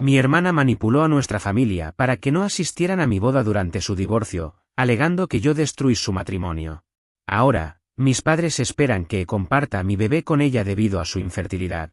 Mi hermana manipuló a nuestra familia para que no asistieran a mi boda durante su divorcio, alegando que yo destruí su matrimonio. Ahora, mis padres esperan que comparta a mi bebé con ella debido a su infertilidad.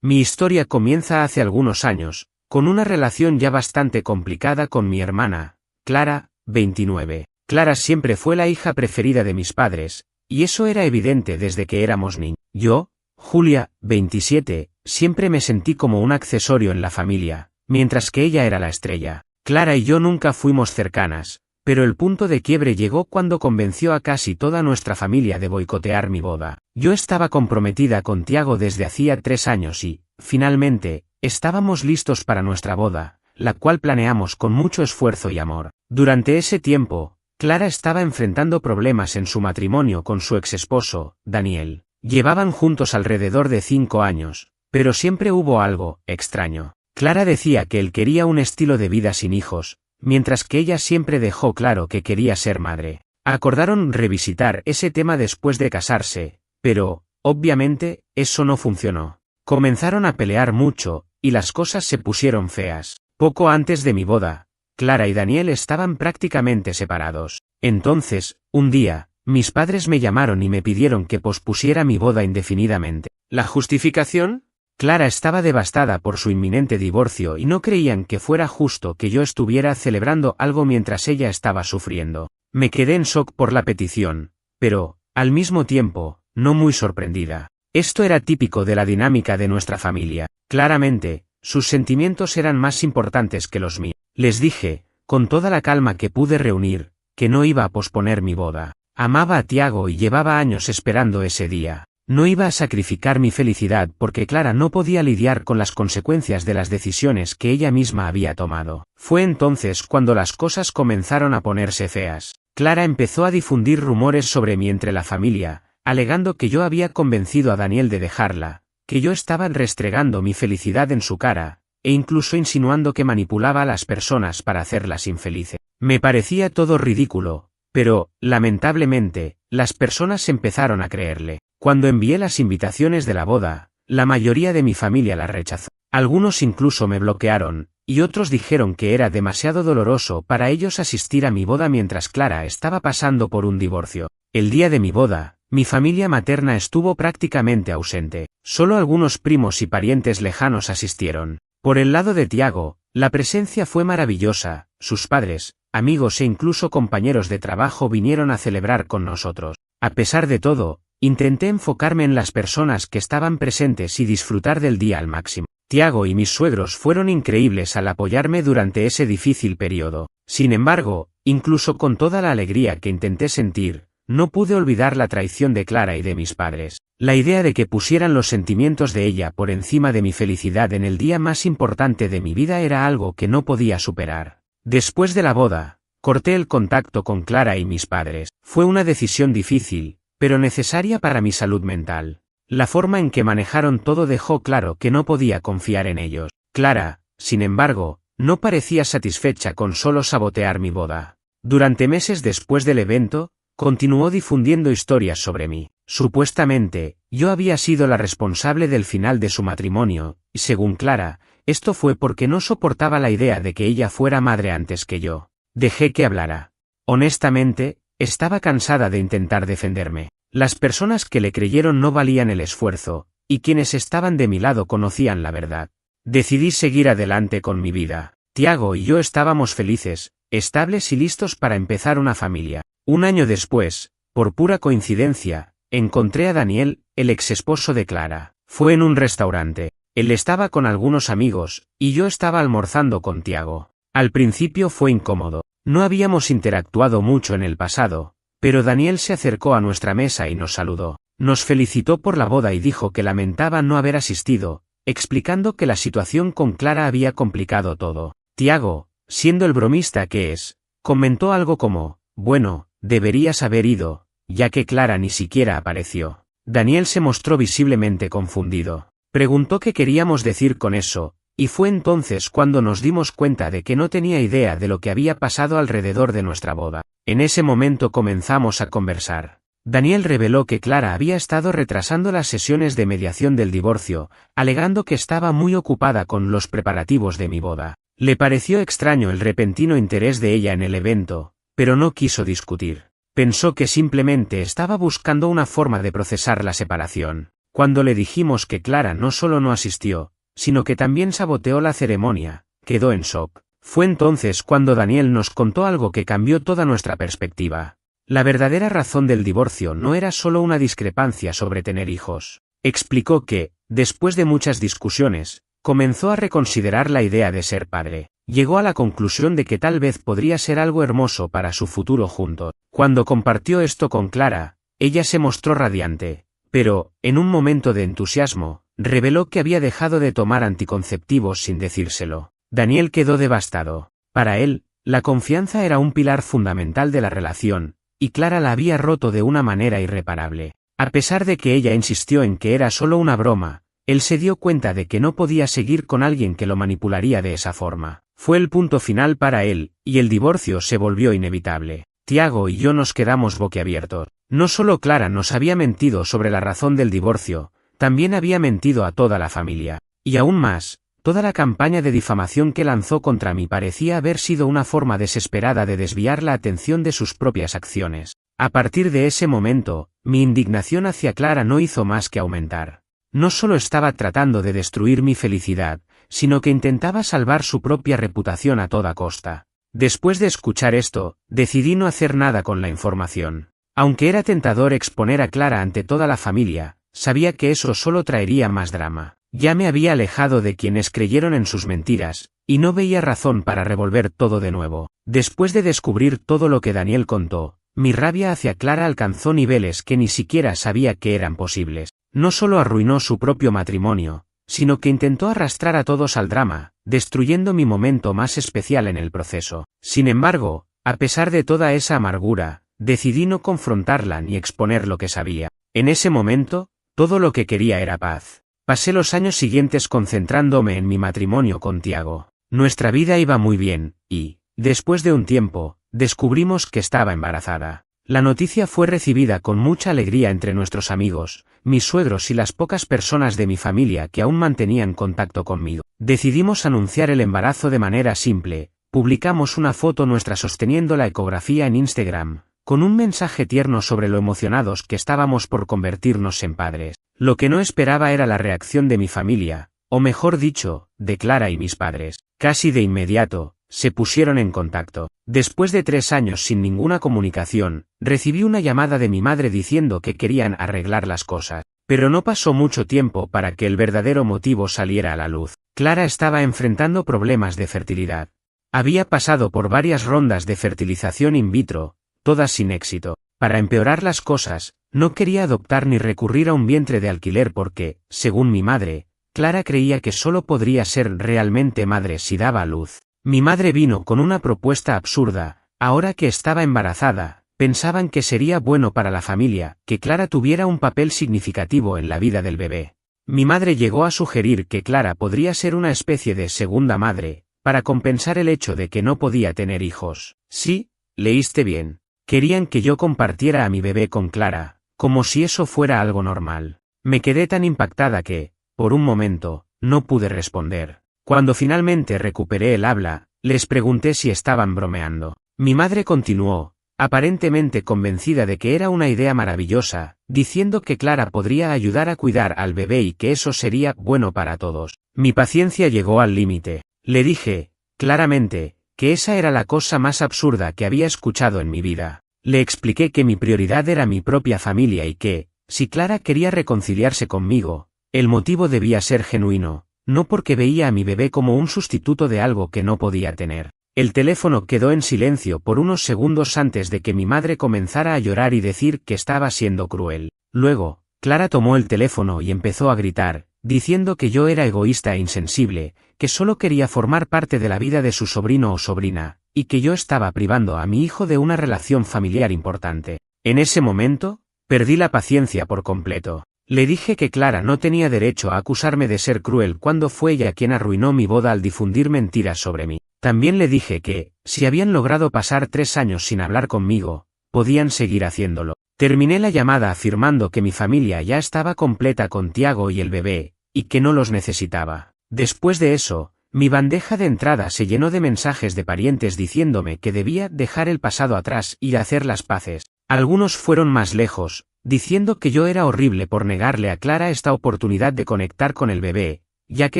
Mi historia comienza hace algunos años, con una relación ya bastante complicada con mi hermana, Clara, 29. Clara siempre fue la hija preferida de mis padres, y eso era evidente desde que éramos niños. Yo, Julia, 27, siempre me sentí como un accesorio en la familia, mientras que ella era la estrella. Clara y yo nunca fuimos cercanas, pero el punto de quiebre llegó cuando convenció a casi toda nuestra familia de boicotear mi boda. Yo estaba comprometida con Tiago desde hacía 3 años y, finalmente, estábamos listos para nuestra boda, la cual planeamos con mucho esfuerzo y amor. Durante ese tiempo, Clara estaba enfrentando problemas en su matrimonio con su exesposo, Daniel. Llevaban juntos alrededor de 5 años, pero siempre hubo algo extraño. Clara decía que él quería un estilo de vida sin hijos, mientras que ella siempre dejó claro que quería ser madre. Acordaron revisitar ese tema después de casarse, pero, obviamente, eso no funcionó. Comenzaron a pelear mucho, y las cosas se pusieron feas. Poco antes de mi boda, Clara y Daniel estaban prácticamente separados. Entonces, un día, mis padres me llamaron y me pidieron que pospusiera mi boda indefinidamente. ¿La justificación? Clara estaba devastada por su inminente divorcio y no creían que fuera justo que yo estuviera celebrando algo mientras ella estaba sufriendo. Me quedé en shock por la petición, pero, al mismo tiempo, no muy sorprendida. Esto era típico de la dinámica de nuestra familia. Claramente, sus sentimientos eran más importantes que los míos. Les dije, con toda la calma que pude reunir, que no iba a posponer mi boda. Amaba a Tiago y llevaba años esperando ese día. No iba a sacrificar mi felicidad porque Clara no podía lidiar con las consecuencias de las decisiones que ella misma había tomado. Fue entonces cuando las cosas comenzaron a ponerse feas. Clara empezó a difundir rumores sobre mí entre la familia, alegando que yo había convencido a Daniel de dejarla, que yo estaba restregando mi felicidad en su cara, e incluso insinuando que manipulaba a las personas para hacerlas infelices. Me parecía todo ridículo, pero, lamentablemente, las personas empezaron a creerle. Cuando envié las invitaciones de la boda, la mayoría de mi familia las rechazó. Algunos incluso me bloquearon, y otros dijeron que era demasiado doloroso para ellos asistir a mi boda mientras Clara estaba pasando por un divorcio. El día de mi boda, mi familia materna estuvo prácticamente ausente. Solo algunos primos y parientes lejanos asistieron. Por el lado de Tiago, la presencia fue maravillosa. Sus padres, amigos e incluso compañeros de trabajo vinieron a celebrar con nosotros. A pesar de todo, intenté enfocarme en las personas que estaban presentes y disfrutar del día al máximo. Tiago y mis suegros fueron increíbles al apoyarme durante ese difícil periodo. Sin embargo, incluso con toda la alegría que intenté sentir, no pude olvidar la traición de Clara y de mis padres. La idea de que pusieran los sentimientos de ella por encima de mi felicidad en el día más importante de mi vida era algo que no podía superar. Después de la boda, corté el contacto con Clara y mis padres. Fue una decisión difícil, pero necesaria para mi salud mental. La forma en que manejaron todo dejó claro que no podía confiar en ellos. Clara, sin embargo, no parecía satisfecha con solo sabotear mi boda. Durante meses después del evento, continuó difundiendo historias sobre mí. Supuestamente, yo había sido la responsable del final de su matrimonio, y según Clara, esto fue porque no soportaba la idea de que ella fuera madre antes que yo. Dejé que hablara. Honestamente, estaba cansada de intentar defenderme. Las personas que le creyeron no valían el esfuerzo, y quienes estaban de mi lado conocían la verdad. Decidí seguir adelante con mi vida. Tiago y yo estábamos felices, estables y listos para empezar una familia. Un año después, por pura coincidencia, encontré a Daniel, el exesposo de Clara. Fue en un restaurante. Él estaba con algunos amigos, y yo estaba almorzando con Tiago. Al principio fue incómodo. No habíamos interactuado mucho en el pasado, pero Daniel se acercó a nuestra mesa y nos saludó. Nos felicitó por la boda y dijo que lamentaba no haber asistido, explicando que la situación con Clara había complicado todo. Tiago, siendo el bromista que es, comentó algo como, bueno, deberías haber ido, ya que Clara ni siquiera apareció. Daniel se mostró visiblemente confundido. Preguntó qué queríamos decir con eso, y fue entonces cuando nos dimos cuenta de que no tenía idea de lo que había pasado alrededor de nuestra boda. En ese momento comenzamos a conversar. Daniel reveló que Clara había estado retrasando las sesiones de mediación del divorcio, alegando que estaba muy ocupada con los preparativos de mi boda. Le pareció extraño el repentino interés de ella en el evento, pero no quiso discutir. Pensó que simplemente estaba buscando una forma de procesar la separación. Cuando le dijimos que Clara no solo no asistió, sino que también saboteó la ceremonia, quedó en shock. Fue entonces cuando Daniel nos contó algo que cambió toda nuestra perspectiva. La verdadera razón del divorcio no era solo una discrepancia sobre tener hijos. Explicó que, después de muchas discusiones, comenzó a reconsiderar la idea de ser padre. Llegó a la conclusión de que tal vez podría ser algo hermoso para su futuro juntos. Cuando compartió esto con Clara, ella se mostró radiante, pero, en un momento de entusiasmo, reveló que había dejado de tomar anticonceptivos sin decírselo. Daniel quedó devastado. Para él, la confianza era un pilar fundamental de la relación, y Clara la había roto de una manera irreparable. A pesar de que ella insistió en que era solo una broma, él se dio cuenta de que no podía seguir con alguien que lo manipularía de esa forma. Fue el punto final para él, y el divorcio se volvió inevitable. Tiago y yo nos quedamos boquiabiertos. No solo Clara nos había mentido sobre la razón del divorcio, también había mentido a toda la familia. Y aún más, toda la campaña de difamación que lanzó contra mí parecía haber sido una forma desesperada de desviar la atención de sus propias acciones. A partir de ese momento, mi indignación hacia Clara no hizo más que aumentar. No solo estaba tratando de destruir mi felicidad, sino que intentaba salvar su propia reputación a toda costa. Después de escuchar esto, decidí no hacer nada con la información. Aunque era tentador exponer a Clara ante toda la familia, sabía que eso solo traería más drama. Ya me había alejado de quienes creyeron en sus mentiras, y no veía razón para revolver todo de nuevo. Después de descubrir todo lo que Daniel contó, mi rabia hacia Clara alcanzó niveles que ni siquiera sabía que eran posibles. No solo arruinó su propio matrimonio, sino que intentó arrastrar a todos al drama, destruyendo mi momento más especial en el proceso. Sin embargo, a pesar de toda esa amargura, decidí no confrontarla ni exponer lo que sabía. En ese momento, todo lo que quería era paz. Pasé los años siguientes concentrándome en mi matrimonio con Tiago. Nuestra vida iba muy bien, y, después de un tiempo, descubrimos que estaba embarazada. La noticia fue recibida con mucha alegría entre nuestros amigos, mis suegros y las pocas personas de mi familia que aún mantenían contacto conmigo. Decidimos anunciar el embarazo de manera simple, publicamos una foto nuestra sosteniendo la ecografía en Instagram, con un mensaje tierno sobre lo emocionados que estábamos por convertirnos en padres. Lo que no esperaba era la reacción de mi familia, o mejor dicho, de Clara y mis padres. Casi de inmediato, se pusieron en contacto. Después de 3 años sin ninguna comunicación, recibí una llamada de mi madre diciendo que querían arreglar las cosas. Pero no pasó mucho tiempo para que el verdadero motivo saliera a la luz. Clara estaba enfrentando problemas de fertilidad. Había pasado por varias rondas de fertilización in vitro, todas sin éxito. Para empeorar las cosas, no quería adoptar ni recurrir a un vientre de alquiler porque, según mi madre, Clara creía que solo podría ser realmente madre si daba a luz. Mi madre vino con una propuesta absurda. Ahora que estaba embarazada, pensaban que sería bueno para la familia que Clara tuviera un papel significativo en la vida del bebé. Mi madre llegó a sugerir que Clara podría ser una especie de segunda madre, para compensar el hecho de que no podía tener hijos. Sí, leíste bien. Querían que yo compartiera a mi bebé con Clara, como si eso fuera algo normal. Me quedé tan impactada que, por un momento, no pude responder. Cuando finalmente recuperé el habla, les pregunté si estaban bromeando. Mi madre continuó, aparentemente convencida de que era una idea maravillosa, diciendo que Clara podría ayudar a cuidar al bebé y que eso sería bueno para todos. Mi paciencia llegó al límite. Le dije, claramente, que esa era la cosa más absurda que había escuchado en mi vida. Le expliqué que mi prioridad era mi propia familia y que, si Clara quería reconciliarse conmigo, el motivo debía ser genuino, no porque veía a mi bebé como un sustituto de algo que no podía tener. El teléfono quedó en silencio por unos segundos antes de que mi madre comenzara a llorar y decir que estaba siendo cruel. Luego, Clara tomó el teléfono y empezó a gritar, diciendo que yo era egoísta e insensible, que solo quería formar parte de la vida de su sobrino o sobrina, y que yo estaba privando a mi hijo de una relación familiar importante. En ese momento, perdí la paciencia por completo. Le dije que Clara no tenía derecho a acusarme de ser cruel cuando fue ella quien arruinó mi boda al difundir mentiras sobre mí. También le dije que, si habían logrado pasar 3 años sin hablar conmigo, podían seguir haciéndolo. Terminé la llamada afirmando que mi familia ya estaba completa con Tiago y el bebé, y que no los necesitaba. Después de eso, mi bandeja de entrada se llenó de mensajes de parientes diciéndome que debía dejar el pasado atrás y hacer las paces. Algunos fueron más lejos, diciendo que yo era horrible por negarle a Clara esta oportunidad de conectar con el bebé, ya que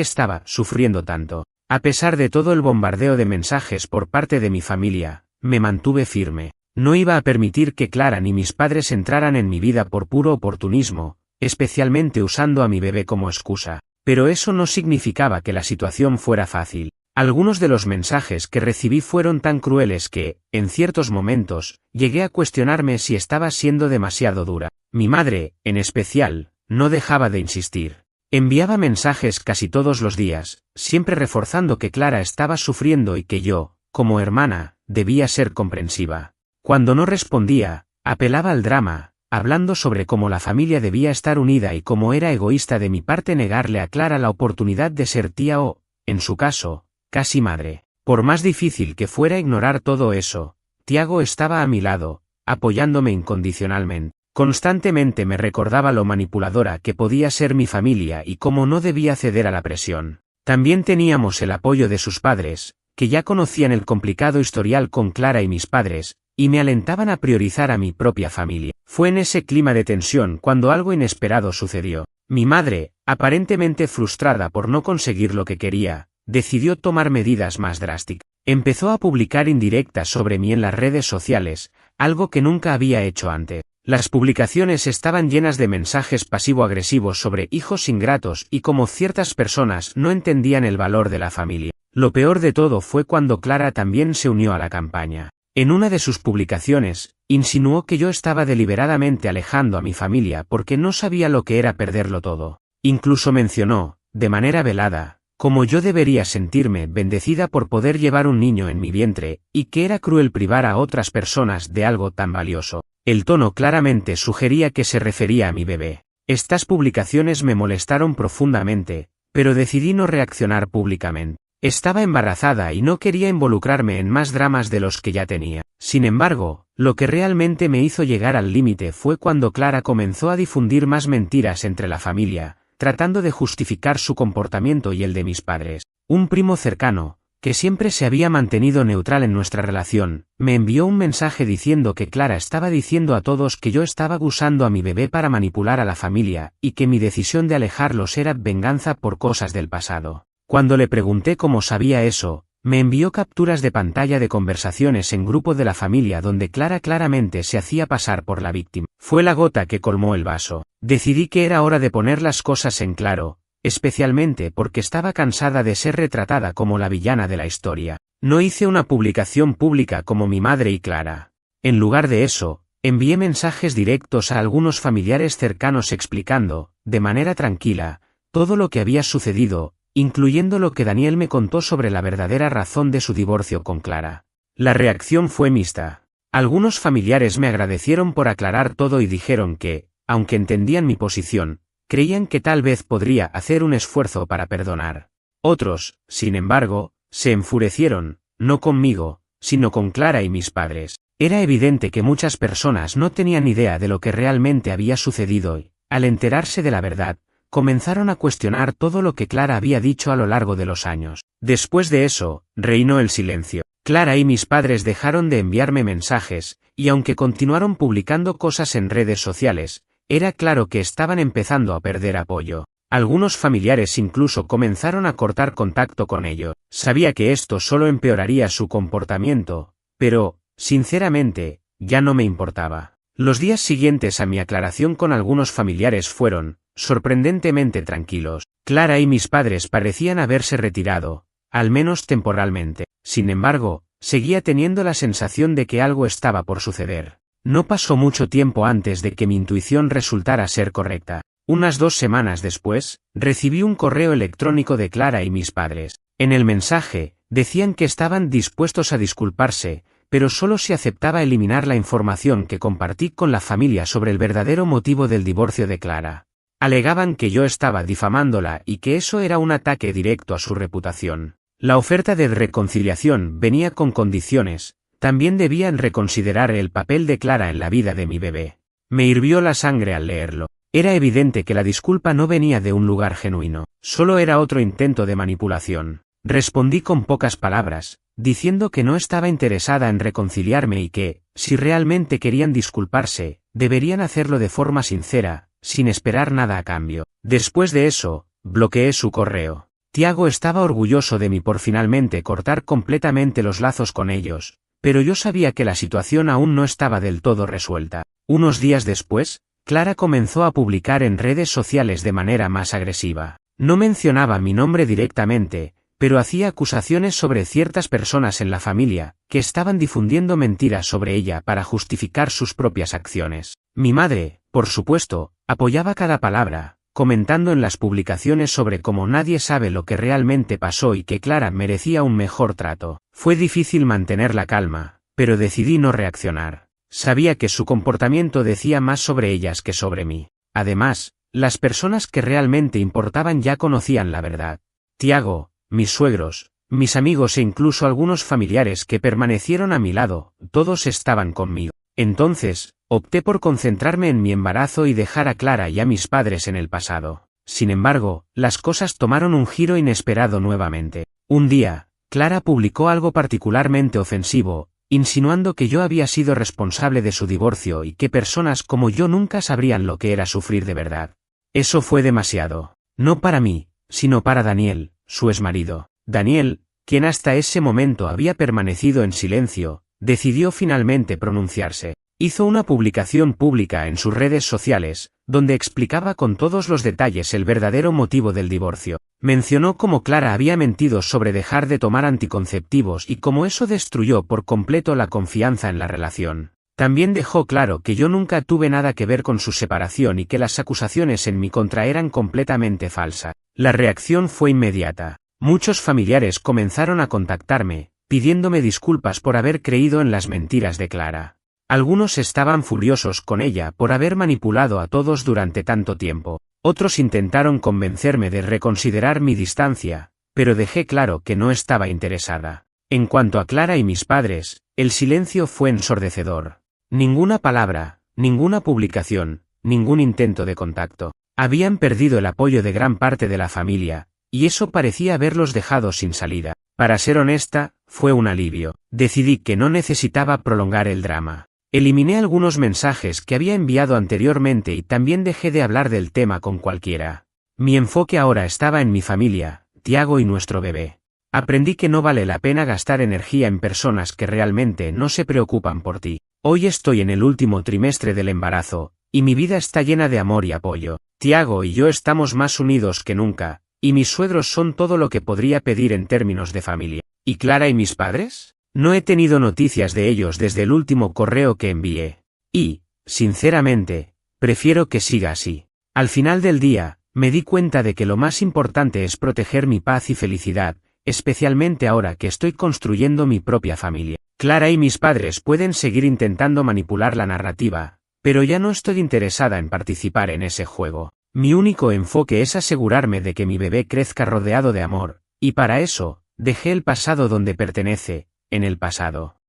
estaba sufriendo tanto. A pesar de todo el bombardeo de mensajes por parte de mi familia, me mantuve firme. No iba a permitir que Clara ni mis padres entraran en mi vida por puro oportunismo, especialmente usando a mi bebé como excusa. Pero eso no significaba que la situación fuera fácil. Algunos de los mensajes que recibí fueron tan crueles que, en ciertos momentos, llegué a cuestionarme si estaba siendo demasiado dura. Mi madre, en especial, no dejaba de insistir. Enviaba mensajes casi todos los días, siempre reforzando que Clara estaba sufriendo y que yo, como hermana, debía ser comprensiva. Cuando no respondía, apelaba al drama, hablando sobre cómo la familia debía estar unida y cómo era egoísta de mi parte negarle a Clara la oportunidad de ser tía o, en su caso, casi madre. Por más difícil que fuera ignorar todo eso, Tiago estaba a mi lado, apoyándome incondicionalmente. Constantemente me recordaba lo manipuladora que podía ser mi familia y cómo no debía ceder a la presión. También teníamos el apoyo de sus padres, que ya conocían el complicado historial con Clara y mis padres, y me alentaban a priorizar a mi propia familia. Fue en ese clima de tensión cuando algo inesperado sucedió. Mi madre, aparentemente frustrada por no conseguir lo que quería, decidió tomar medidas más drásticas. Empezó a publicar indirectas sobre mí en las redes sociales, algo que nunca había hecho antes. Las publicaciones estaban llenas de mensajes pasivo-agresivos sobre hijos ingratos y cómo ciertas personas no entendían el valor de la familia. Lo peor de todo fue cuando Clara también se unió a la campaña. En una de sus publicaciones, insinuó que yo estaba deliberadamente alejando a mi familia porque no sabía lo que era perderlo todo. Incluso mencionó, de manera velada, cómo yo debería sentirme bendecida por poder llevar un niño en mi vientre, y que era cruel privar a otras personas de algo tan valioso. El tono claramente sugería que se refería a mi bebé. Estas publicaciones me molestaron profundamente, pero decidí no reaccionar públicamente. Estaba embarazada y no quería involucrarme en más dramas de los que ya tenía. Sin embargo, lo que realmente me hizo llegar al límite fue cuando Clara comenzó a difundir más mentiras entre la familia, tratando de justificar su comportamiento y el de mis padres. Un primo cercano, que siempre se había mantenido neutral en nuestra relación, me envió un mensaje diciendo que Clara estaba diciendo a todos que yo estaba usando a mi bebé para manipular a la familia, y que mi decisión de alejarlos era venganza por cosas del pasado. Cuando le pregunté cómo sabía eso, me envió capturas de pantalla de conversaciones en grupo de la familia donde Clara claramente se hacía pasar por la víctima. Fue la gota que colmó el vaso. Decidí que era hora de poner las cosas en claro, especialmente porque estaba cansada de ser retratada como la villana de la historia. No hice una publicación pública como mi madre y Clara. En lugar de eso, envié mensajes directos a algunos familiares cercanos explicando, de manera tranquila, todo lo que había sucedido, incluyendo lo que Daniel me contó sobre la verdadera razón de su divorcio con Clara. La reacción fue mixta. Algunos familiares me agradecieron por aclarar todo y dijeron que, aunque entendían mi posición, creían que tal vez podría hacer un esfuerzo para perdonar. Otros, sin embargo, se enfurecieron, no conmigo, sino con Clara y mis padres. Era evidente que muchas personas no tenían idea de lo que realmente había sucedido y, al enterarse de la verdad, comenzaron a cuestionar todo lo que Clara había dicho a lo largo de los años. Después de eso, reinó el silencio. Clara y mis padres dejaron de enviarme mensajes, y aunque continuaron publicando cosas en redes sociales, era claro que estaban empezando a perder apoyo. Algunos familiares incluso comenzaron a cortar contacto con ellos. Sabía que esto solo empeoraría su comportamiento, pero, sinceramente, ya no me importaba. Los días siguientes a mi aclaración con algunos familiares fueron, sorprendentemente tranquilos. Clara y mis padres parecían haberse retirado, al menos temporalmente. Sin embargo, seguía teniendo la sensación de que algo estaba por suceder. No pasó mucho tiempo antes de que mi intuición resultara ser correcta. Unas 2 semanas después, recibí un correo electrónico de Clara y mis padres. En el mensaje, decían que estaban dispuestos a disculparse, pero solo si aceptaba eliminar la información que compartí con la familia sobre el verdadero motivo del divorcio de Clara. Alegaban que yo estaba difamándola y que eso era un ataque directo a su reputación. La oferta de reconciliación venía con condiciones. También debían reconsiderar el papel de Clara en la vida de mi bebé. Me hirvió la sangre al leerlo. Era evidente que la disculpa no venía de un lugar genuino, solo era otro intento de manipulación. Respondí con pocas palabras, diciendo que no estaba interesada en reconciliarme y que, si realmente querían disculparse, deberían hacerlo de forma sincera, sin esperar nada a cambio. Después de eso, bloqueé su correo. Tiago estaba orgulloso de mí por finalmente cortar completamente los lazos con ellos, pero yo sabía que la situación aún no estaba del todo resuelta. Unos días después, Clara comenzó a publicar en redes sociales de manera más agresiva. No mencionaba mi nombre directamente, pero hacía acusaciones sobre ciertas personas en la familia, que estaban difundiendo mentiras sobre ella para justificar sus propias acciones. Mi madre, por supuesto, apoyaba cada palabra, comentando en las publicaciones sobre cómo nadie sabe lo que realmente pasó y que Clara merecía un mejor trato. Fue difícil mantener la calma, pero decidí no reaccionar. Sabía que su comportamiento decía más sobre ellas que sobre mí. Además, las personas que realmente importaban ya conocían la verdad. Tiago, mis suegros, mis amigos e incluso algunos familiares que permanecieron a mi lado, todos estaban conmigo. Entonces, opté por concentrarme en mi embarazo y dejar a Clara y a mis padres en el pasado. Sin embargo, las cosas tomaron un giro inesperado nuevamente. Un día, Clara publicó algo particularmente ofensivo, insinuando que yo había sido responsable de su divorcio y que personas como yo nunca sabrían lo que era sufrir de verdad. Eso fue demasiado. No para mí, sino para Daniel, su exmarido. Daniel, quien hasta ese momento había permanecido en silencio, decidió finalmente pronunciarse. Hizo una publicación pública en sus redes sociales, donde explicaba con todos los detalles el verdadero motivo del divorcio. Mencionó cómo Clara había mentido sobre dejar de tomar anticonceptivos y cómo eso destruyó por completo la confianza en la relación. También dejó claro que yo nunca tuve nada que ver con su separación y que las acusaciones en mi contra eran completamente falsas. La reacción fue inmediata. Muchos familiares comenzaron a contactarme, pidiéndome disculpas por haber creído en las mentiras de Clara. Algunos estaban furiosos con ella por haber manipulado a todos durante tanto tiempo. Otros intentaron convencerme de reconsiderar mi distancia, pero dejé claro que no estaba interesada. En cuanto a Clara y mis padres, el silencio fue ensordecedor. Ninguna palabra, ninguna publicación, ningún intento de contacto. Habían perdido el apoyo de gran parte de la familia, y eso parecía haberlos dejado sin salida. Para ser honesta, fue un alivio. Decidí que no necesitaba prolongar el drama. Eliminé algunos mensajes que había enviado anteriormente y también dejé de hablar del tema con cualquiera. Mi enfoque ahora estaba en mi familia, Tiago y nuestro bebé. Aprendí que no vale la pena gastar energía en personas que realmente no se preocupan por ti. Hoy estoy en el último trimestre del embarazo, y mi vida está llena de amor y apoyo. Tiago y yo estamos más unidos que nunca, y mis suegros son todo lo que podría pedir en términos de familia. ¿Y Clara y mis padres? No he tenido noticias de ellos desde el último correo que envié. Y, sinceramente, prefiero que siga así. Al final del día, me di cuenta de que lo más importante es proteger mi paz y felicidad, especialmente ahora que estoy construyendo mi propia familia. Clara y mis padres pueden seguir intentando manipular la narrativa, pero ya no estoy interesada en participar en ese juego. Mi único enfoque es asegurarme de que mi bebé crezca rodeado de amor, y para eso, dejé el pasado donde pertenece, en el pasado.